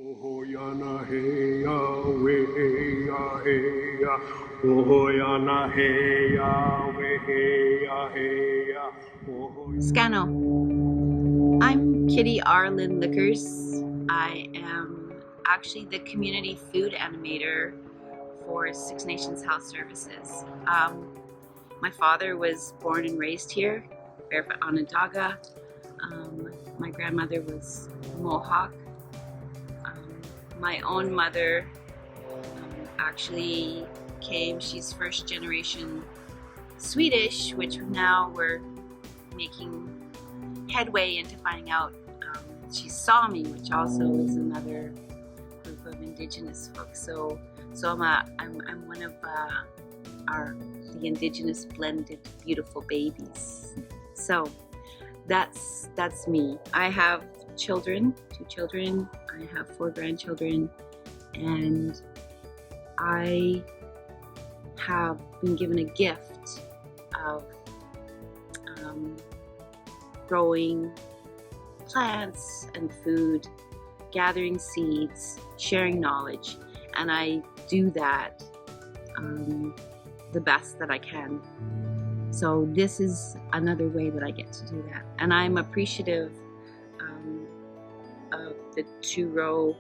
Oh yana hey ya we hey ya hey ya. Oh yana hey ya we hey ya hey ya. Scano. I'm Kitty Arlen Lickers. I am actually the community food animator for Six Nations Health Services. My father was born and raised here, Barefoot Onondaga. My grandmother was Mohawk. My own mother actually came, she's first generation Swedish, which now we're making headway into finding out she's Sami, which also is another group of indigenous folks. So I'm one of the indigenous blended beautiful babies. So that's me. I have children, 2 children. I have 4 grandchildren, and I have been given a gift of growing plants and food, gathering seeds, sharing knowledge, and I do that the best that I can. So this is another way that I get to do that, and I'm appreciative of the 2-row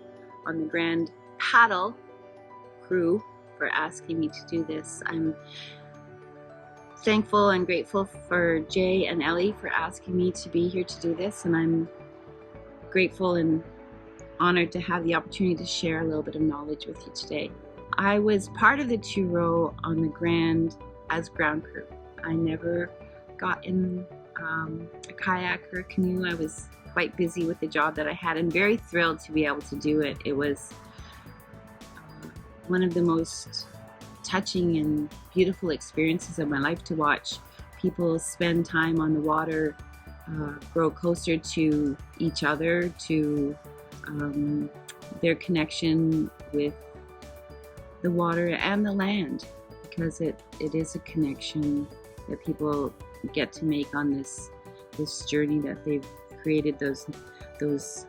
on the Grand Paddle crew for asking me to do this. I'm thankful and grateful for Jay and Ellie for asking me to be here to do this, and I'm grateful and honored to have the opportunity to share a little bit of knowledge with you today. I was part of the 2-row on the Grand as ground crew. I never got in a kayak or a canoe. I was quite busy with the job that I had and very thrilled to be able to do it. It was one of the most touching and beautiful experiences of my life to watch people spend time on the water, grow closer to each other, to their connection with the water and the land, because it is a connection that people get to make on this journey that they've created, those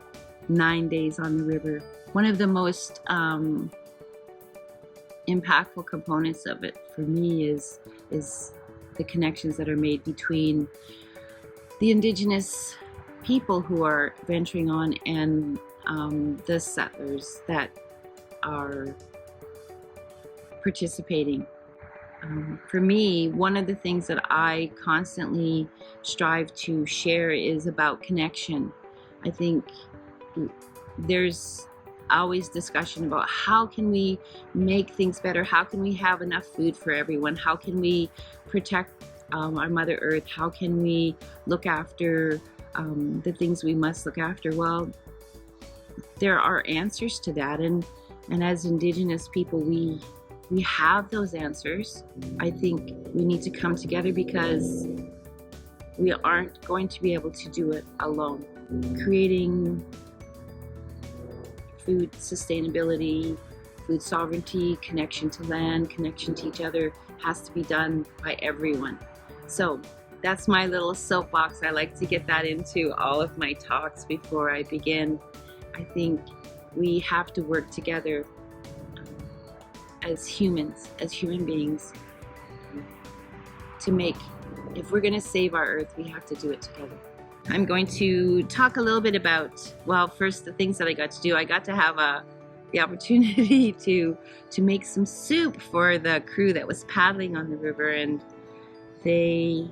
9 days on the river. One of the most impactful components of it for me is the connections that are made between the indigenous people who are venturing on and the settlers that are participating. For me, one of the things that I constantly strive to share is about connection. I think there's always discussion about how can we make things better, how can we have enough food for everyone, how can we protect our Mother Earth, how can we look after the things we must look after. Well, there are answers to that, and as Indigenous people we have those answers. I think we need to come together because we aren't going to be able to do it alone. Creating food sustainability, food sovereignty, connection to land, connection to each other has to be done by everyone. So that's my little soapbox. I like to get that into all of my talks before I begin. I think we have to work together as humans, as human beings, to make, if we're going to save our earth, we have to do it together. I'm going to talk a little bit about, well, first the things that I got to do. I got to have the opportunity to make some soup for the crew that was paddling on the river, and they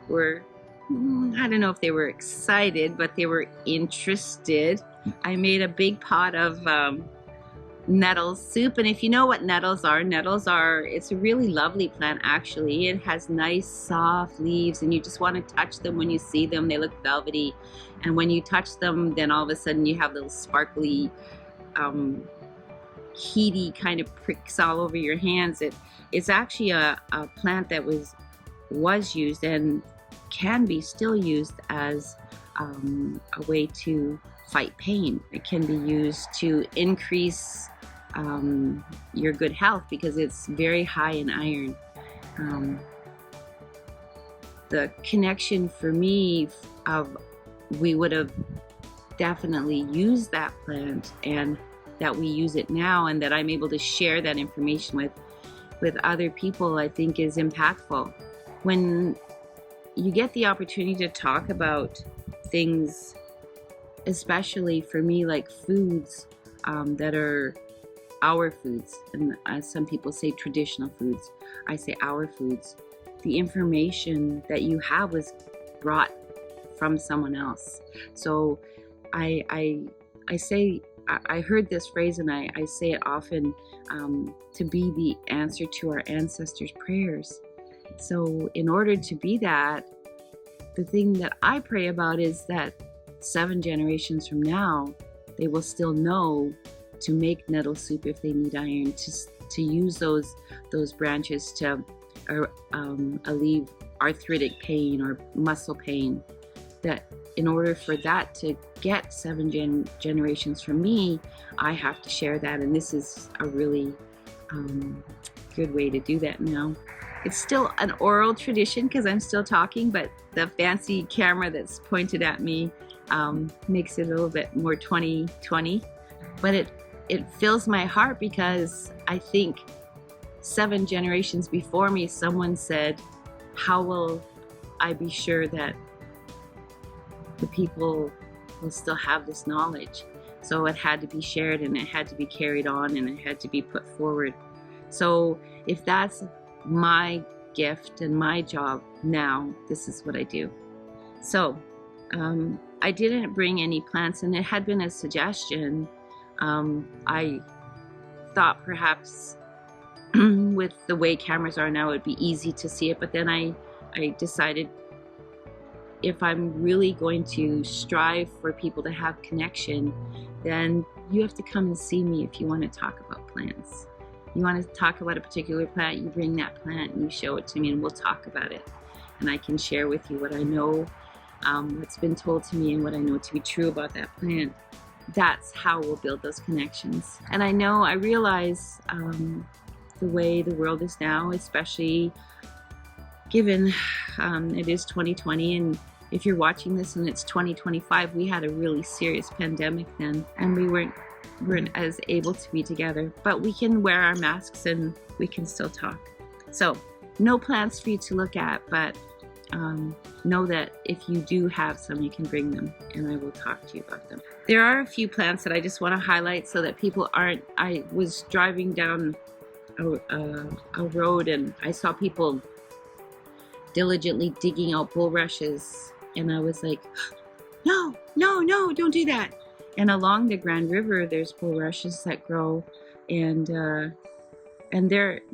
were, I don't know if they were excited, but they were interested. I made a big pot of nettle soup, and if you know what nettles are, it's a really lovely plant actually. It has nice soft leaves and you just want to touch them when you see them. They look velvety, and when you touch them, then all of a sudden you have little sparkly heaty kind of pricks all over your hands. It's actually a plant that was used and can be still used as a way to fight pain. It can be used to increase your good health because it's very high in iron. The connection for me of we would have definitely used that plant and that we use it now, and that I'm able to share that information with other people, I think is impactful. When you get the opportunity to talk about things, especially for me, like foods that are our foods, and some people say traditional foods, I say our foods. The information that you have was brought from someone else. So I say, I heard this phrase and I say it often, to be the answer to our ancestors' prayers. So in order to be that, the thing that I pray about is that 7 generations from now, they will still know to make nettle soup if they need iron, to use those branches to alleviate arthritic pain or muscle pain. That in order for that to get 7 generations from me, I have to share that, and this is a really good way to do that now. It's still an oral tradition because I'm still talking, but the fancy camera that's pointed at me makes it a little bit more 2020. But it fills my heart because I think 7 generations before me, someone said, how will I be sure that the people will still have this knowledge? So it had to be shared, and it had to be carried on, and it had to be put forward. So if that's my gift and my job now, this is what I do. So I didn't bring any plants, and it had been a suggestion. I thought perhaps with the way cameras are now, it'd be easy to see it, but then I decided, if I'm really going to strive for people to have connection, then you have to come and see me if you want to talk about plants. You want to talk about a particular plant, you bring that plant and you show it to me, and we'll talk about it. And I can share with you what I know, what's been told to me, and what I know to be true about that plant. That's how we'll build those connections. And I realize the way the world is now, especially given it is 2020, and if you're watching this and it's 2025, we had a really serious pandemic then, and we weren't as able to be together, but we can wear our masks and we can still talk. So no plants for you to look at, but know that if you do have some, you can bring them, and I will talk to you about them. There are a few plants that I just want to highlight so that people aren't. I was driving down a road and I saw people diligently digging out bulrushes, and I was like, no, don't do that. And along the Grand River, there's bulrushes that grow, and they're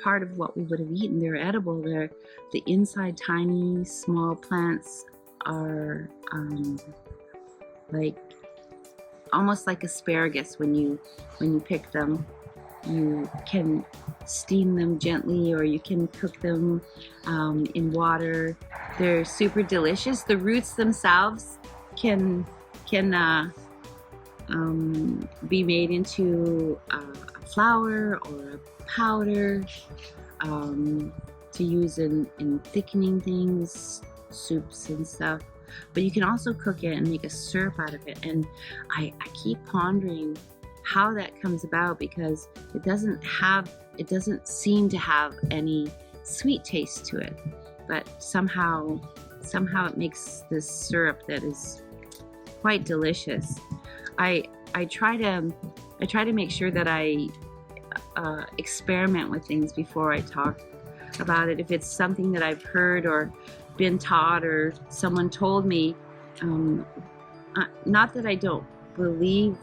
part of what we would have eaten. They're edible. They're the inside tiny small plants are like almost like asparagus. When you pick them, you can steam them gently, or you can cook them in water. They're super delicious. The roots themselves can be made into a flour or a powder to use in thickening things, soups and stuff. But you can also cook it and make a syrup out of it. And I keep pondering how that comes about, because it doesn't seem to have any sweet taste to it, but somehow it makes this syrup that is quite delicious. I try to make sure that I experiment with things before I talk about it. If it's something that I've heard or been taught or someone told me, not that I don't believe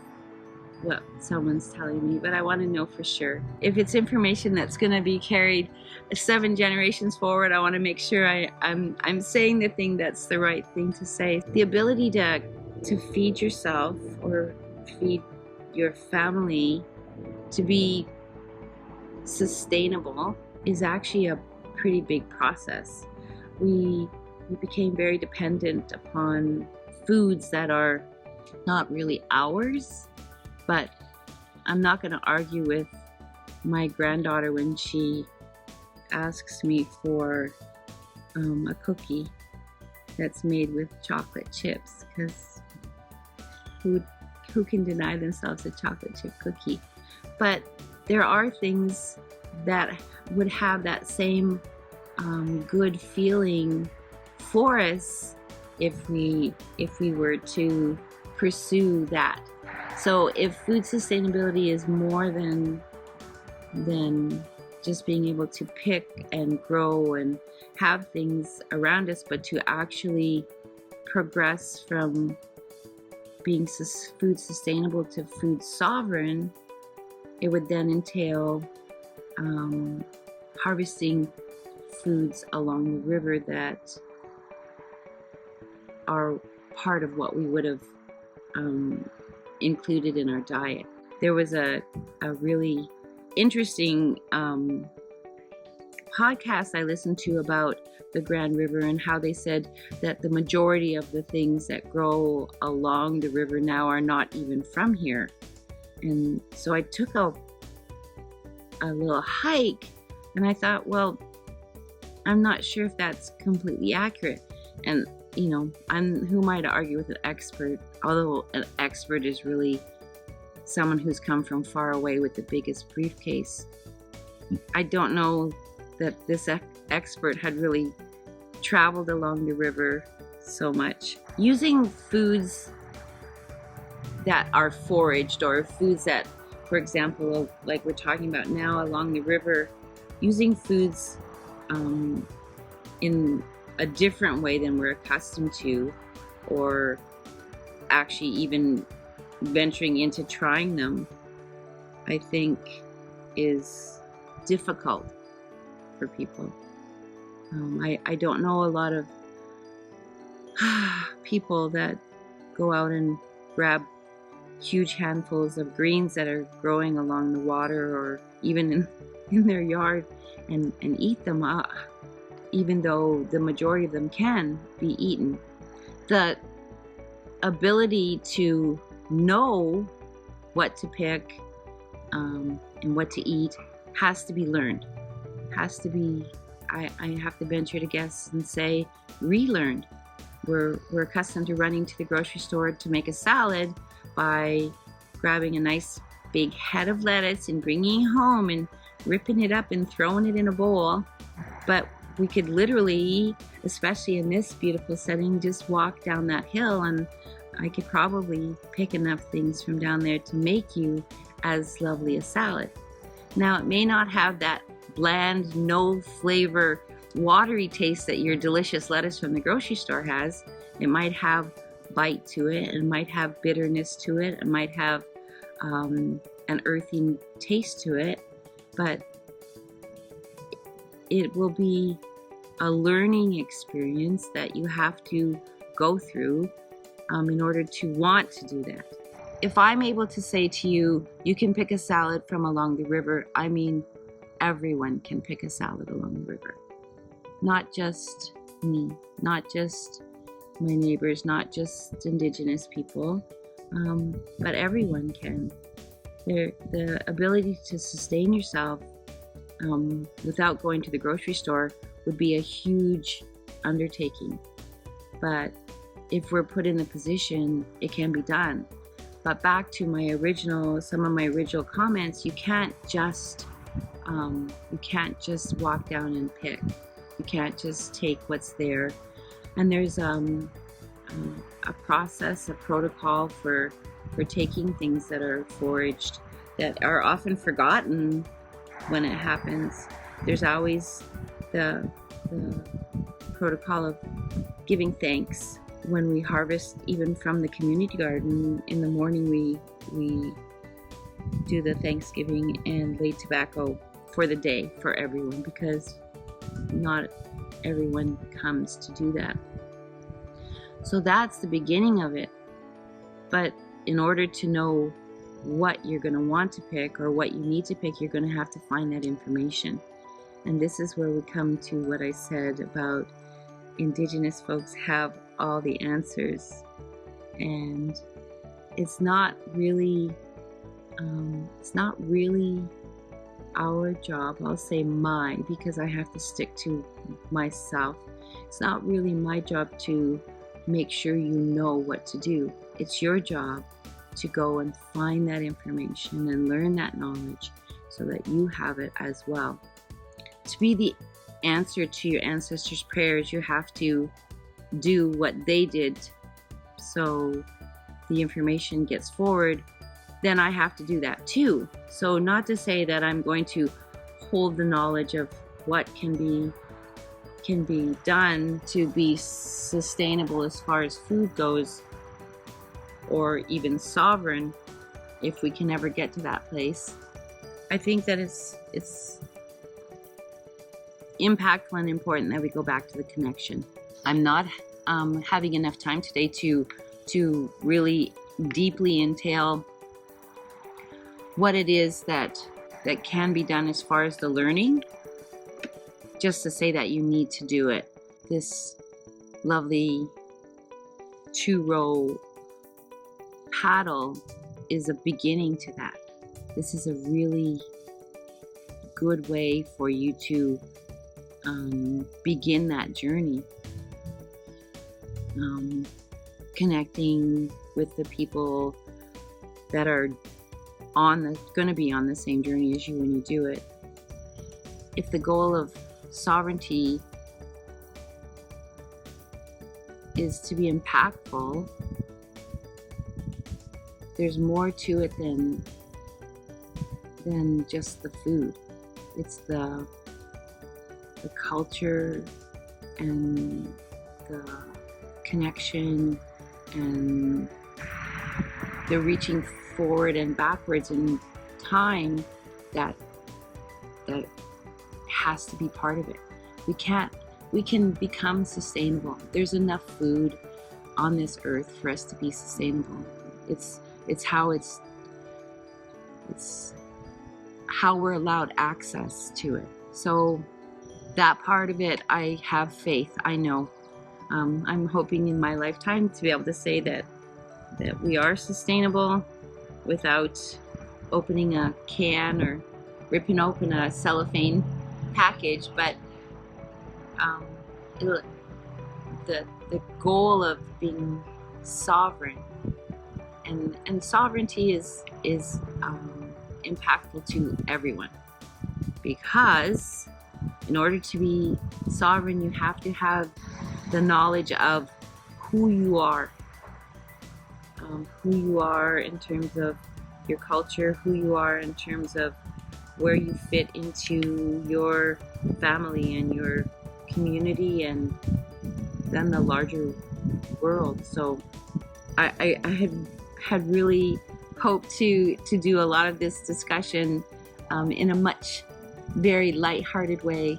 what someone's telling me, but I want to know for sure. If it's information that's going to be carried 7 generations forward, I want to make sure I'm saying the thing that's the right thing to say. The ability to feed yourself or feed your family to be sustainable is actually a pretty big process. We became very dependent upon foods that are not really ours. But I'm not going to argue with my granddaughter when she asks me for a cookie that's made with chocolate chips, because who who can deny themselves a chocolate chip cookie? But there are things that would have that same good feeling for us if we were to pursue that. So if food sustainability is more than just being able to pick and grow and have things around us, but to actually progress from being food sustainable to food sovereign, it would then entail harvesting foods along the river that are part of what we would have included in our diet. There was a really interesting podcast I listened to about the Grand River and how they said that the majority of the things that grow along the river now are not even from here. And so I took a little hike and I thought, well, I'm not sure if that's completely accurate. And you know, who am I to argue with an expert? Although an expert is really someone who's come from far away with the biggest briefcase. I don't know that this expert had really traveled along the river so much. Using foods that are foraged, or foods that, for example, like we're talking about now along the river, using foods in a different way than we're accustomed to, or actually even venturing into trying them, I think is difficult for people. I don't know a lot of people that go out and grab huge handfuls of greens that are growing along the water or even in their yard and eat them up, even though the majority of them can be eaten. The ability to know what to pick and what to eat has to be learned. Has to be, I have to venture to guess and say, relearned. We're accustomed to running to the grocery store to make a salad by grabbing a nice big head of lettuce and bringing it home and ripping it up and throwing it in a bowl. But we could literally, especially in this beautiful setting, just walk down that hill and I could probably pick enough things from down there to make you as lovely a salad. Now, it may not have that bland, no flavor, watery taste that your delicious lettuce from the grocery store has. It might have bite to it, it might have bitterness to it, it might have an earthy taste to it, but it will be a learning experience that you have to go through in order to want to do that. If I'm able to say to you, you can pick a salad from along the river, I mean everyone can pick a salad along the river. Not just me, not just my neighbors, not just Indigenous people, but everyone can. The ability to sustain yourself without going to the grocery store would be a huge undertaking. But if we're put in the position, it can be done. But back to some of my original comments, you can't just walk down and pick. You can't just take what's there. And there's a process, a protocol for taking things that are foraged that are often forgotten when it happens. There's always the protocol of giving thanks when we harvest, even from the community garden. In the morning we do the Thanksgiving and lay tobacco for the day for everyone, because not everyone comes to do that. So that's the beginning of it. But in order to know what you're going to want to pick or what you need to pick, you're going to have to find that information. And this is where we come to what I said about Indigenous folks have all the answers. And it's not really our job, I'll say mine, because I have to stick to myself. It's not really my job to make sure you know what to do. It's your job to go and find that information and learn that knowledge so that you have it as well. To be the answer to your ancestors' prayers, you have to do what they did so the information gets forward. Then I have to do that too. So not to say that I'm going to hold the knowledge of what can be done to be sustainable as far as food goes, or even sovereign, if we can ever get to that place. I think that it's impactful and important that we go back to the connection. I'm not having enough time today to really deeply entail what it is that can be done as far as the learning, just to say that you need to do it. This lovely 2-row paddle is a beginning to that. This is a really good way for you to begin that journey. Connecting with the people that are going to be on the same journey as you when you do it. If the goal of sovereignty is to be impactful, there's more to it than just the food. It's the culture and the connection and the reaching forward and backwards in time that has to be part of it. We can become sustainable. There's enough food on this earth for us to be sustainable. It's how we're allowed access to it. So that part of it, I have faith. I know. I'm hoping in my lifetime to be able to say that we are sustainable without opening a can or ripping open a cellophane package, but the goal of being sovereign and sovereignty is impactful to everyone, because in order to be sovereign, you have to have the knowledge of who you are in terms of your culture, who you are in terms of where you fit into your family and your community and then the larger world. So I had really hoped to do a lot of this discussion in a much very lighthearted way,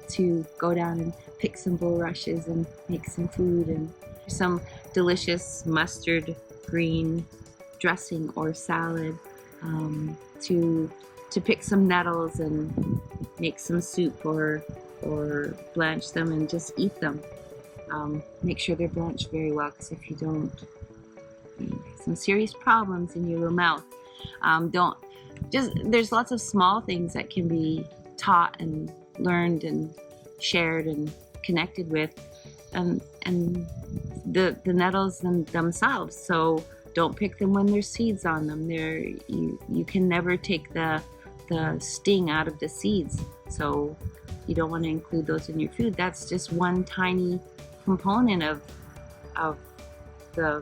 to go down and pick some bulrushes and make some food and some delicious mustard green dressing or salad, to pick some nettles and make some soup or blanch them and just eat them. Make sure they're blanched very well, because if you don't, some serious problems in your little mouth. There's lots of small things that can be taught and learned and shared and connected with, and the nettles themselves. So don't pick them when there's seeds on them. You can never take the sting out of the seeds, so you don't want to include those in your food. That's just one tiny component of the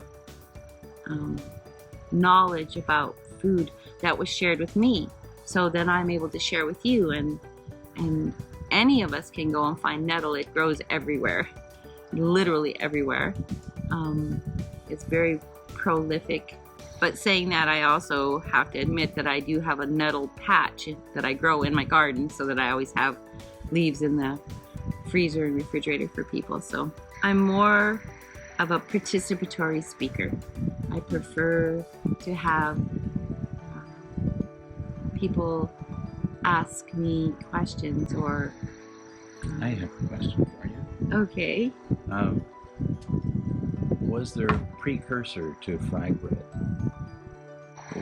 knowledge about food that was shared with me, so then I'm able to share with you, and any of us can go and find nettle. It grows everywhere, literally everywhere. It's very prolific. But saying that, I also have to admit that I do have a nettle patch that I grow in my garden, so that I always have leaves in the freezer and refrigerator for people. So I'm more of a participatory speaker. I prefer to have people ask me questions or... I have a question for you. Okay. Was there a precursor to fry bread?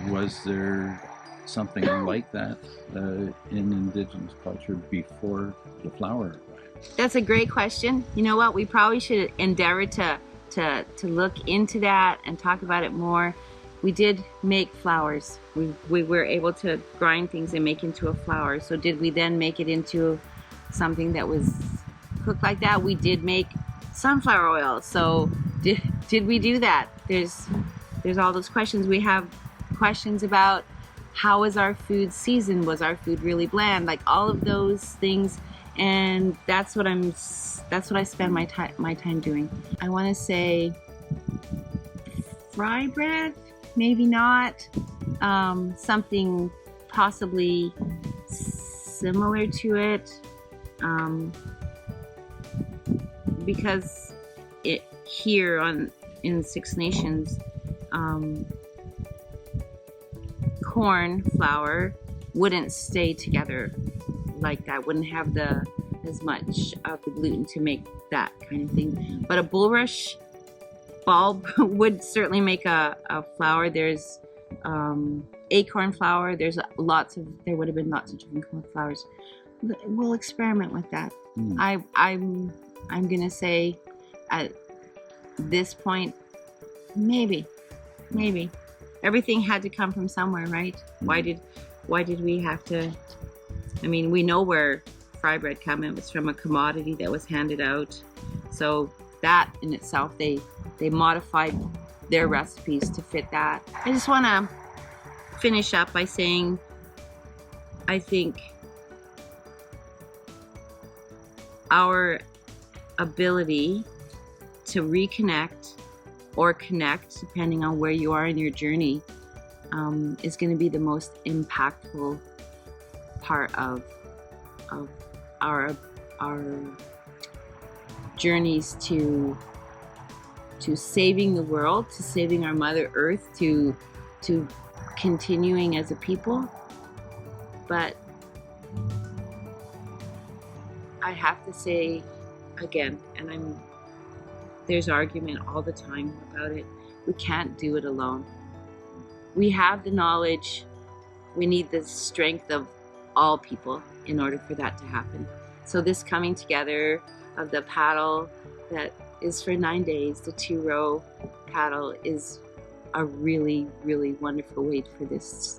Was there something like that in Indigenous culture before the flour arrived? That's a great question. You know what? We probably should endeavor to to look into that and talk about it more. We did make flours. We were able to grind things and make into a flour. So did we then make it into something that was cooked like that? We did make sunflower oil. So did we do that? There's all those questions. We have questions about how was our food seasoned? Was our food really bland? Like all of those things, and that's what I spend my time doing. I want to say fry bread, maybe not. Something possibly similar to it, because it here in Six Nations, corn flour wouldn't stay together like that, wouldn't have as much of the gluten to make that kind of thing. But a bulrush bulb would certainly make a flour. There's acorn flour. There would have been lots of different corn flours. We'll experiment with that. I'm gonna say at this point, maybe. Everything had to come from somewhere, right? Why did we have to? I mean, we know where fry bread came. It was from a commodity that was handed out. So that in itself, they modified their recipes to fit that. I just want to finish up by saying, I think our ability to reconnect or connect, depending on where you are in your journey, is going to be the most impactful part of our journeys to saving the world, to saving our Mother Earth, to continuing as a people. But I have to say again, and there's argument all the time about it, we can't do it alone. We have the knowledge. We need the strength of all people in order for that to happen. So this coming together of the paddle that is for 9 days, the 2-row paddle, is a really, really wonderful way for this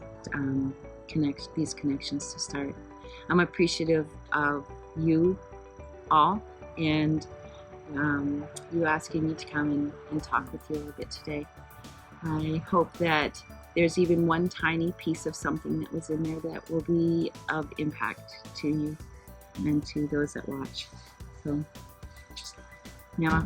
these connections to start. I'm appreciative of you all and you asking me to come and talk with you a little bit today. I hope that there's even one tiny piece of something that was in there that will be of impact to you and to those that watch. So, yeah.